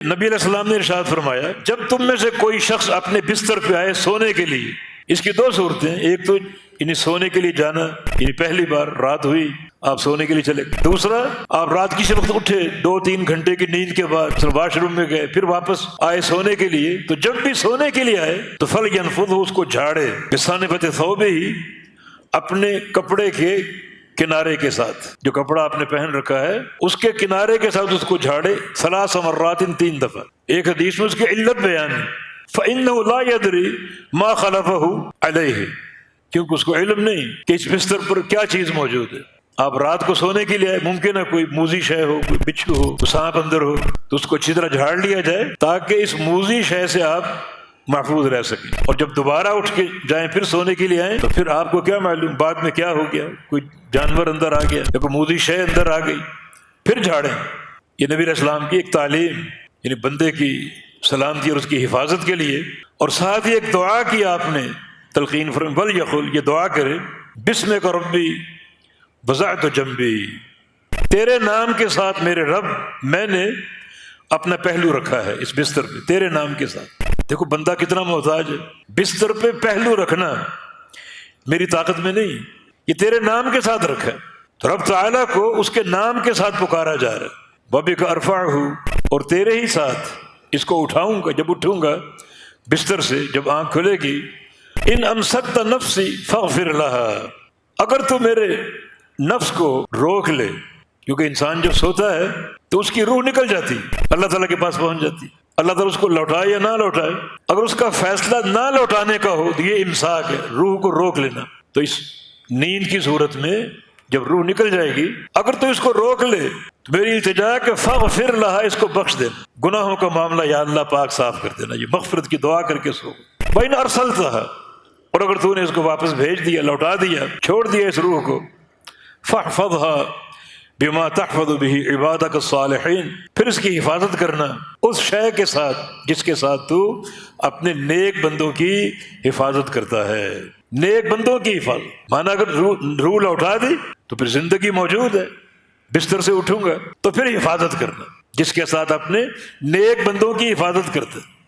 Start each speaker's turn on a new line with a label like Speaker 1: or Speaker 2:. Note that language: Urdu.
Speaker 1: نبی علیہ السلام نے ارشاد فرمایا جب تم میں سے کوئی شخص اپنے بستر پہ آئے سونے کے لیے، اس کی دو صورتیں، ایک تو یعنی سونے کے لیے جانا، یعنی پہلی بار رات ہوئی آپ سونے کے لیے چلے، دوسرا آپ رات کسی وقت اٹھے 2-3 گھنٹے کی نیند کے بعد واش روم میں گئے پھر واپس آئے سونے کے لیے، تو جب بھی سونے کے لیے آئے تو فَلْيَنْفُضْ اس کو جھاڑے بِصَانِفَةِ ثَوْبِهِ اپنے کپڑے کے کنارے کے ساتھ، جو کپڑا آپ نے پہن رکھا ہے اس کے کنارے کے ساتھ اس کو جھاڑے 3 مرات 3 دفعہ۔ ایک حدیث میں اس کی علت بیان ہے فَإِنَّهُ لَا يَدْرِي مَا خَلَفَهُ عَلَيْهِ، کیونکہ اس کو علم نہیں کہ اس بستر پر کیا چیز موجود ہے۔ آپ رات کو سونے کے لیے آئے، ممکن ہے کوئی موذی شے ہو، کوئی بچھو ہو، کوئی سانپ اندر ہو، تو اس کو اچھی طرح جھاڑ لیا جائے تاکہ اس موذی شے سے آپ محفوظ رہ سکیں، اور جب دوبارہ اٹھ کے جائیں پھر سونے کے لیے آئیں تو پھر آپ کو کیا معلوم بعد میں کیا ہو گیا، کوئی جانور اندر آ گیا یا کوئی موذی شے اندر آ گئی، پھر جھاڑیں۔ یہ نبی علیہ السلام کی ایک تعلیم، یعنی بندے کی سلامتی اور اس کی حفاظت کے لیے، اور ساتھ ہی ایک دعا کی آپ نے تلقین فرمائی وَلْيَقُلْ، یہ دعا کرے بِسْمِكَ رَبِّي وَضَعْتُ جَنبِي، تیرے نام کے ساتھ میرے رب میں نے اپنا پہلو رکھا ہے اس بستر پہ، تیرے نام کے ساتھ۔ دیکھو بندہ کتنا محتاج ہے، بستر پہ پہلو رکھنا میری طاقت میں نہیں، یہ تیرے نام کے ساتھ رکھا ہے، تو رب تعالیٰ کو اس کے نام کے ساتھ پکارا جا رہا ہے۔ وَبِكَ أَرْفَعُهُ، اور تیرے ہی ساتھ اس کو اٹھاؤں گا، جب اٹھوں گا بستر سے، جب آنکھ کھلے گی، ان امسکت نفسی فاغفر لها، اگر تو میرے نفس کو روک لے، کیونکہ انسان جب سوتا ہے تو اس کی روح نکل جاتی، اللہ تعالیٰ کے پاس پہنچ جاتی، اللہ تعالیٰ اس کو لوٹائے یا نہ لوٹائے، اگر اس کا فیصلہ نہ لوٹانے کا ہو تو یہ امساک ہے، روح کو روک لینا۔ تو اس نیند کی صورت میں جب روح نکل جائے گی، اگر تو اس کو روک لے تو میری التجا کہ فاغفر لها، اس کو بخش دینا، گناہوں کا معاملہ یا اللہ پاک صاف کر دینا، یہ مغفرت کی دعا کر کے سو۔ وَإِنْ أَرْسَلْتَهَا، اور اگر تو نے اس کو واپس بھیج دیا، لوٹا دیا، چھوڑ دیا اس روح کو، فَاحْفَظْهَا بِمَا تَحْفَظُ بِهِ عِبَادَكَ الصَّالِحِينَ، پھر اس کی حفاظت کرنا اس شے کے ساتھ جس کے ساتھ تو اپنے نیک بندوں کی حفاظت کرتا ہے۔ نیک بندوں کی حفاظت مانا اگر روح لوٹا دی تو پھر زندگی موجود ہے، بستر سے اٹھوں گا تو پھر حفاظت کرنا جس کے ساتھ اپنے نیک بندوں کی حفاظت کرتا ہے۔